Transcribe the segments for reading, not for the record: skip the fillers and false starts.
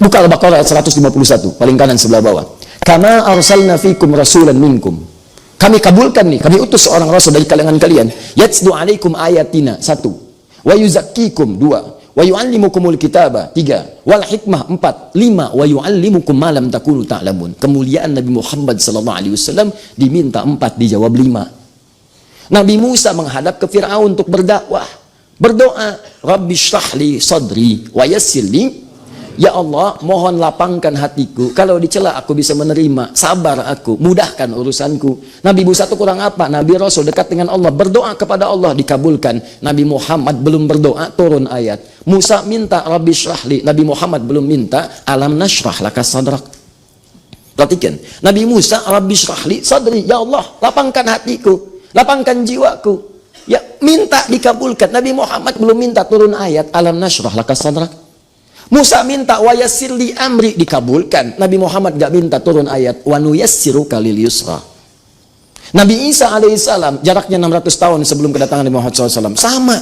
Buka Al-Baqarah ayat 151, paling kanan sebelah bawah. Kama arsalna fikum rasulan minkum. Kami kabulkan nih, kami utus seorang rasul dari kalangan kalian. Yatslu alaikum ayatina, 1. Wa yuzakkikum, 2. Wa yu'allimukumul kitaba, 3. Wal hikmah, 4. 5. Wa yu'allimukum ma lam takunu ta'lamun. Kemuliaan Nabi Muhammad sallallahu alaihi wasallam diminta 4, dijawab 5. Nabi Musa menghadap ke Firaun untuk berdakwah. Berdoa, Rabbi shrahli sadri wa yassir li. Ya Allah, mohon lapangkan hatiku. Kalau dicela aku bisa menerima. Sabar aku, mudahkan urusanku. Nabi Musa itu kurang apa? Nabi Rasul dekat dengan Allah. Berdoa kepada Allah, dikabulkan. Nabi Muhammad belum berdoa, turun ayat. Musa minta Rabbi syrahli. Nabi Muhammad belum minta alam nashrah laka sadrak. Perhatikan. Nabi Musa, Rabbi syrahli sadri. Ya Allah, lapangkan hatiku. Lapangkan jiwaku. Ya, minta dikabulkan. Nabi Muhammad belum minta, turun ayat alam nashrah laka sadrak. Musa minta wa yassirli amri, dikabulkan. Nabi Muhammad gak minta, turun ayat wa nuyassiruka lil yusra. Nabi Isa alaihissalam jaraknya 600 tahun sebelum kedatangan Nabi Muhammad SAW, sama.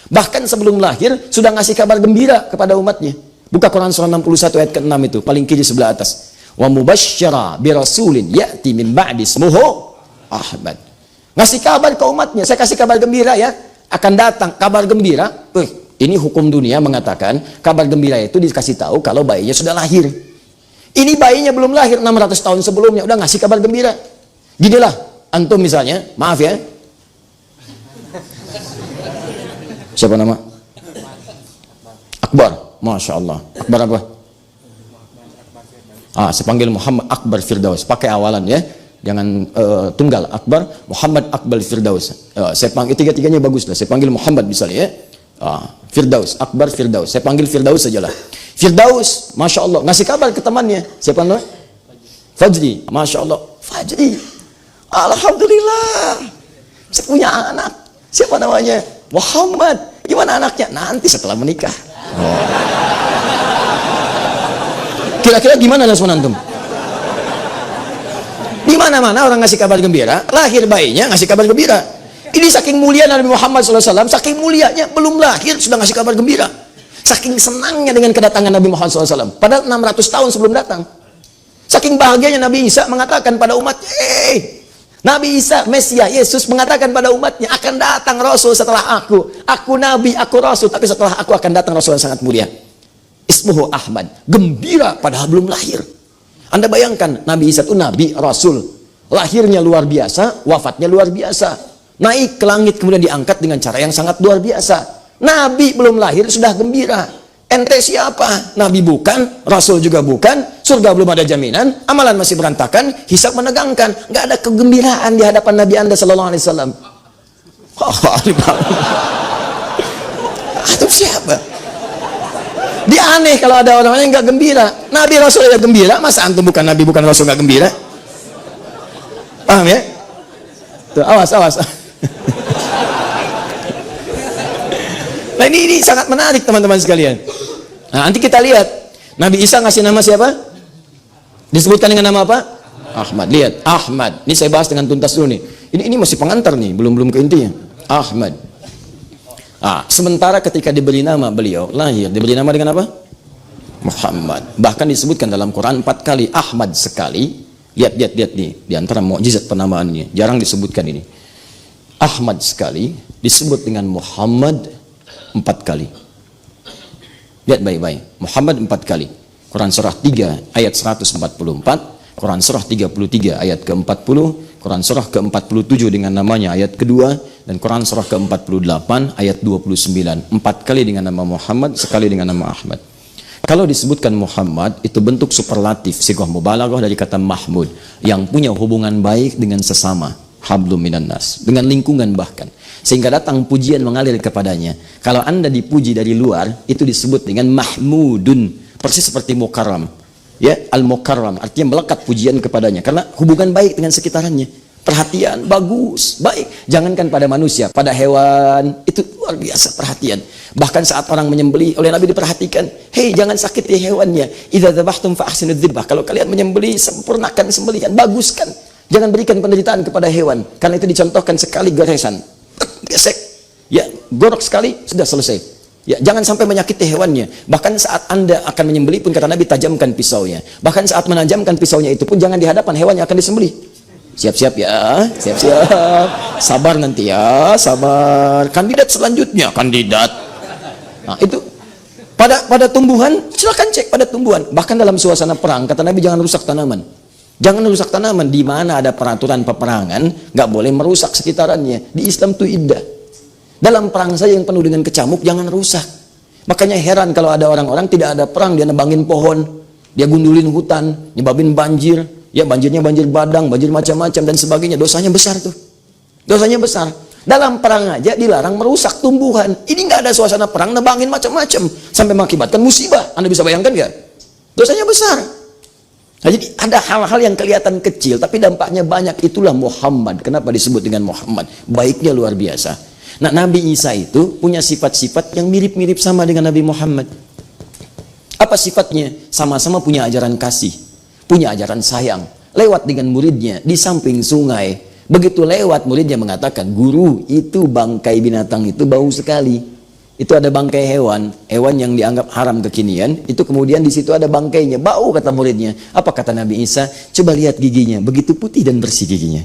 Bahkan sebelum lahir sudah ngasih kabar gembira kepada umatnya. Buka Quran surah 61 ayat ke-6 itu, paling kiri sebelah atas. Wa mubasysyara bi rasulin ya'ti min ba'di ismuhu Ahmad. Ngasih kabar ke umatnya, saya kasih kabar gembira ya, akan datang kabar gembira. Ini hukum dunia mengatakan kabar gembira itu dikasih tahu kalau bayinya sudah lahir. Ini bayinya belum lahir, 600 tahun sebelumnya udah ngasih kabar gembira. Ginilah, antum misalnya, maaf ya. Siapa nama? Akbar, Masya Allah. Akbar apa? Saya panggil Muhammad Akbar Firdaus. Pakai awalan ya, jangan tunggal. Akbar, Muhammad Akbar Firdaus. Saya panggil, tiga-tiganya bagus lah. Saya panggil Muhammad misalnya ya. Firdaus, Akbar Firdaus. Saya panggil Firdaus sajalah. Firdaus, Masya Allah, ngasih kabar ke temannya. Siapa namanya? Fajri, Masya Allah. Fajri, Alhamdulillah, saya punya anak. Siapa namanya? Muhammad. Gimana anaknya? Nanti setelah menikah. Kira-kira gimana respon antum? Di mana-mana orang ngasih kabar gembira, lahir bayinya ngasih kabar gembira. Ini saking mulia Nabi Muhammad SAW, saking mulianya belum lahir sudah ngasih kabar gembira. Saking senangnya dengan kedatangan Nabi Muhammad SAW. Padahal 600 tahun sebelum datang. Saking bahagianya Nabi Isa mengatakan pada umatnya, Nabi Isa, Mesias, Yesus mengatakan pada umatnya, akan datang Rasul setelah aku. Aku Nabi, aku Rasul, tapi setelah aku akan datang Rasul yang sangat mulia. Ismuhu Ahmad. Gembira padahal belum lahir. Anda bayangkan, Nabi Isa itu Nabi, Rasul. Lahirnya luar biasa, wafatnya luar biasa. Naik ke langit kemudian diangkat dengan cara yang sangat luar biasa. Nabi belum lahir sudah gembira. Ente siapa? Nabi bukan, Rasul juga bukan, surga belum ada jaminan, amalan masih berantakan, hisab menegangkan, nggak ada kegembiraan di hadapan Nabi Anda sallallahu alaihi wasallam. Itu siapa? Dia aneh kalau ada orang yang nggak gembira. Nabi Rasul yang gembira, masa antum bukan Nabi bukan Rasul nggak gembira? Paham ya? Tuh, awas. Nah ini sangat menarik teman-teman sekalian. Nah nanti kita lihat Nabi Isa ngasih nama siapa? Disebutkan dengan nama apa? Ahmad. Lihat Ahmad. Ini saya bahas dengan tuntas dulu nih. Ini masih pengantar nih, belum ke intinya. Ahmad. Sementara ketika diberi nama beliau lahir diberi nama dengan apa? Muhammad. Bahkan disebutkan dalam Quran 4 kali Ahmad sekali. Lihat nih di antara mukjizat penamaannya. Jarang disebutkan ini. Ahmad sekali disebut dengan Muhammad 4 kali. Lihat baik-baik. Muhammad 4 kali. Quran surah 3 ayat 144, Quran surah 33 ayat ke-40, Quran surah ke-47 dengan namanya ayat kedua, dan Quran surah ke-48 ayat 29. 4 kali dengan nama Muhammad, sekali dengan nama Ahmad. Kalau disebutkan Muhammad itu bentuk superlatif, sighah mubalaghah dari kata Mahmud, yang punya hubungan baik dengan sesama, hablum minan nas, dengan lingkungan bahkan, sehingga datang pujian mengalir kepadanya. Kalau Anda dipuji dari luar, itu disebut dengan mahmudun, persis seperti mukarram. Ya, al-mukarram artinya melekat pujian kepadanya karena hubungan baik dengan sekitarannya. Perhatian bagus, baik. Jangankan pada manusia, pada hewan itu luar biasa perhatian. Bahkan saat orang menyembelih, oleh Nabi diperhatikan, hei jangan sakiti hewannya. Idza dzabhtum fa ahsinu dzibhah. Kalau kalian menyembelih, sempurnakan sembelihan, baguskan. Jangan berikan penderitaan kepada hewan. Karena itu dicontohkan sekali goresan. Gesek. Ya, gorok sekali sudah selesai. Ya, jangan sampai menyakiti hewannya. Bahkan saat Anda akan menyembelih pun kata Nabi, tajamkan pisaunya. Bahkan saat menajamkan pisaunya itu pun jangan di hadapan hewan yang akan disembelih. Siap-siap ya, siap-siap. Sabar nanti ya, sabar. Kandidat selanjutnya, kandidat. Nah, itu pada tumbuhan, silakan cek pada tumbuhan. Bahkan dalam suasana perang, kata Nabi jangan rusak tanaman. Jangan rusak tanaman. Di mana ada peraturan peperangan, nggak boleh merusak sekitarannya. Di Islam itu indah. Dalam perang saja yang penuh dengan kecamuk, jangan rusak. Makanya heran kalau ada orang-orang tidak ada perang, dia nebangin pohon, dia gundulin hutan, nyebabin banjir, ya banjirnya banjir badang, banjir macam-macam dan sebagainya. Dosanya besar tuh. Dosanya besar. Dalam perang aja dilarang merusak tumbuhan. Ini nggak ada suasana perang, nebangin macam-macam sampai mengakibatkan musibah. Anda bisa bayangkan nggak? Dosanya besar. Nah, jadi ada hal-hal yang kelihatan kecil tapi dampaknya banyak. Itulah Muhammad. Kenapa disebut dengan Muhammad? Baiknya luar biasa. Nah, Nabi Isa itu punya sifat-sifat yang mirip-mirip sama dengan Nabi Muhammad. Apa sifatnya? Sama-sama punya ajaran kasih, punya ajaran sayang. Lewat dengan muridnya di samping sungai. Begitu lewat, muridnya mengatakan, guru, itu bangkai binatang itu bau sekali. Itu ada bangkai hewan, hewan yang dianggap haram kekinian. Itu kemudian di situ ada bangkainya, bau, kata muridnya. Apa kata Nabi Isa? Coba lihat giginya, begitu putih dan bersih giginya.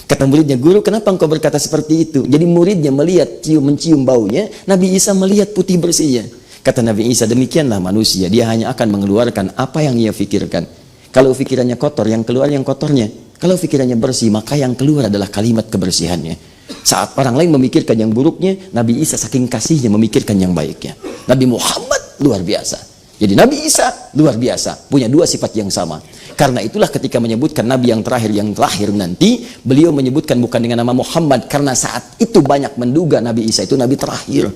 Kata muridnya, guru, kenapa engkau berkata seperti itu? Jadi muridnya melihat, mencium baunya, Nabi Isa melihat putih bersihnya. Kata Nabi Isa, demikianlah manusia, dia hanya akan mengeluarkan apa yang ia fikirkan. Kalau pikirannya kotor, yang keluar yang kotornya. Kalau pikirannya bersih, maka yang keluar adalah kalimat kebersihannya. Saat orang lain memikirkan yang buruknya, Nabi Isa saking kasihnya memikirkan yang baiknya. Nabi Muhammad luar biasa. Jadi Nabi Isa luar biasa, punya dua sifat yang sama. Karena itulah ketika menyebutkan Nabi yang terakhir yang lahir nanti, beliau menyebutkan bukan dengan nama Muhammad, karena saat itu banyak menduga Nabi Isa itu Nabi terakhir.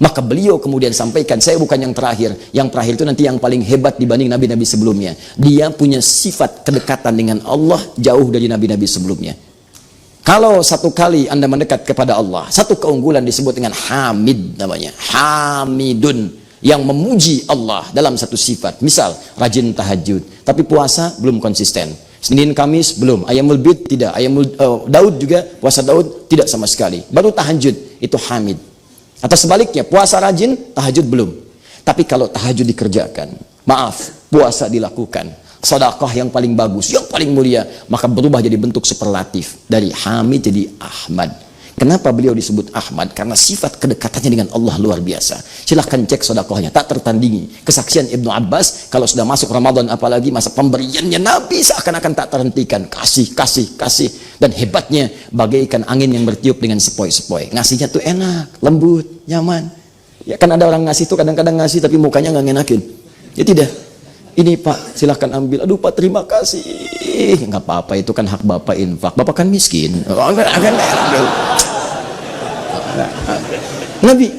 Maka beliau kemudian sampaikan, saya bukan yang terakhir itu nanti yang paling hebat dibanding nabi-nabi sebelumnya. Dia punya sifat kedekatan dengan Allah jauh dari nabi-nabi sebelumnya. Kalau satu kali Anda mendekat kepada Allah, satu keunggulan disebut dengan Hamid namanya, Hamidun, yang memuji Allah dalam satu sifat. Misal rajin tahajud tapi puasa belum konsisten, Senin Kamis belum, Ayamul Bid tidak, Daud juga puasa Daud tidak sama sekali, baru tahajud, itu Hamid. Atau sebaliknya, puasa rajin tahajud belum. Tapi kalau tahajud dikerjakan, maaf, puasa dilakukan, sedekah yang paling bagus, yang paling mulia, maka berubah jadi bentuk superlatif dari Hamid jadi Ahmad. Kenapa beliau disebut Ahmad? Karena sifat kedekatannya dengan Allah luar biasa. Silahkan cek sedekahnya, tak tertandingi. Kesaksian Ibnu Abbas, kalau sudah masuk Ramadan apalagi masa pemberiannya Nabi seakan-akan tak terhentikan. Kasih, kasih, kasih. Dan hebatnya bagaikan angin yang bertiup dengan sepoi-sepoi. Ngasihnya tuh enak, lembut, nyaman. Ya kan ada orang ngasih tuh kadang-kadang ngasih tapi mukanya nggak ngenakin. Ya tidak. Ini Pak, silahkan ambil. Aduh Pak, terima kasih. Nggak apa-apa, itu kan hak Bapak infak. Bapak kan miskin. Nabi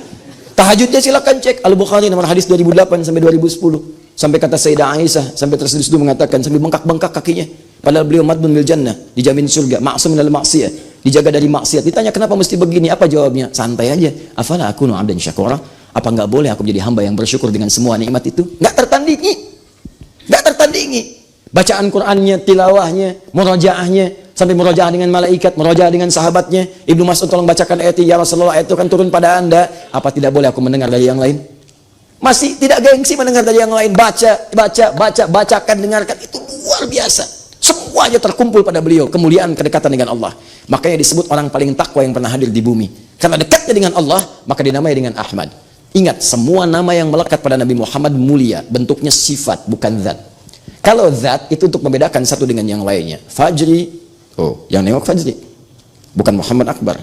tahajudnya silahkan cek Al-Bukhari nomor hadis 2008 sampai 2010. Sampai kata Sayyidah Aisyah, sampai terseduh mengatakan sampai bengkak-bengkak kakinya. Padahal beliau madbun bil jannah, dijamin surga, maksum minal maksiyah, dijaga dari maksiat. Ditanya kenapa mesti begini? Apa jawabnya? Santai aja. Afala akunu 'abdan syakura? Apa enggak boleh aku menjadi hamba yang bersyukur dengan semua nikmat itu? Enggak tertandingi. Enggak tertandingi. Bacaan Qur'annya, tilawahnya, murojaahnya, sampai murojaah dengan malaikat, murojaah dengan sahabatnya. Ibnu Mas'ud tolong bacakan ayat ini, ya Rasulullah, ayat itu kan turun pada Anda. Apa tidak boleh aku mendengar dari yang lain? Masih tidak gengsi mendengar dari yang lain. Bacakan, dengarkan. Itu luar biasa. Semuanya terkumpul pada beliau, kemuliaan, kedekatan dengan Allah. Makanya disebut orang paling takwa yang pernah hadir di bumi. Karena dekatnya dengan Allah, maka dinamai dengan Ahmad. Ingat, semua nama yang melekat pada Nabi Muhammad mulia, bentuknya sifat, bukan zat. Kalau zat itu untuk membedakan satu dengan yang lainnya. Fajri, oh, yang nengok Fajri, bukan Muhammad Akbar.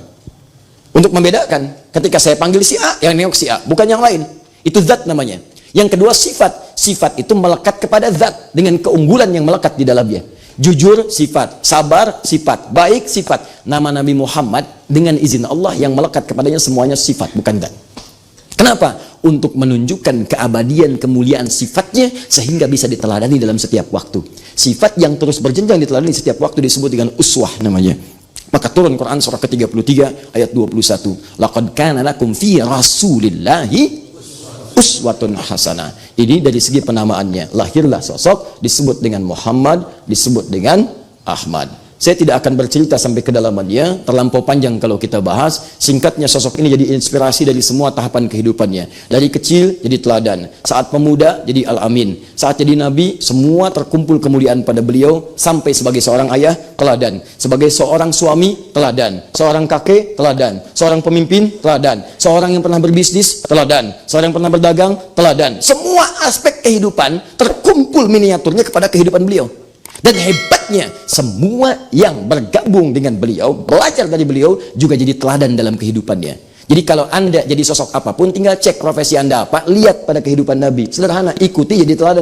Untuk membedakan, ketika saya panggil si A, yang nengok si A, bukan yang lain. Itu zat namanya. Yang kedua sifat. Sifat itu melekat kepada zat dengan keunggulan yang melekat di dalamnya. Jujur sifat, sabar sifat, baik sifat. Nama Nabi Muhammad dengan izin Allah yang melekat kepadanya semuanya sifat, bukan zat. Kenapa? Untuk menunjukkan keabadian, kemuliaan sifatnya sehingga bisa diteladani dalam setiap waktu. Sifat yang terus berjenjang diteladani setiap waktu disebut dengan uswah namanya. Maka turun Quran surah ke-33 ayat 21. Laqad kana lakum fi Rasulillahi uswatun hasanah. Ini dari segi penamaannya. Lahirlah sosok disebut dengan Muhammad, disebut dengan Ahmad. Saya tidak akan bercerita sampai kedalamannya, terlampau panjang kalau kita bahas. Singkatnya, sosok ini jadi inspirasi dari semua tahapan kehidupannya. Dari kecil jadi teladan, saat pemuda jadi al-amin, saat jadi nabi semua terkumpul kemuliaan pada beliau. Sampai sebagai seorang ayah, teladan, sebagai seorang suami, teladan, seorang kakek, teladan, seorang pemimpin, teladan, seorang yang pernah berbisnis, teladan, seorang yang pernah berdagang, teladan. Semua aspek kehidupan terkumpul miniaturnya kepada kehidupan beliau. Dan hebatnya, semua yang bergabung dengan beliau, belajar dari beliau, juga jadi teladan dalam kehidupannya. Jadi kalau Anda jadi sosok apapun, tinggal cek profesi Anda apa, lihat pada kehidupan Nabi. Sederhana, ikuti, jadi teladan.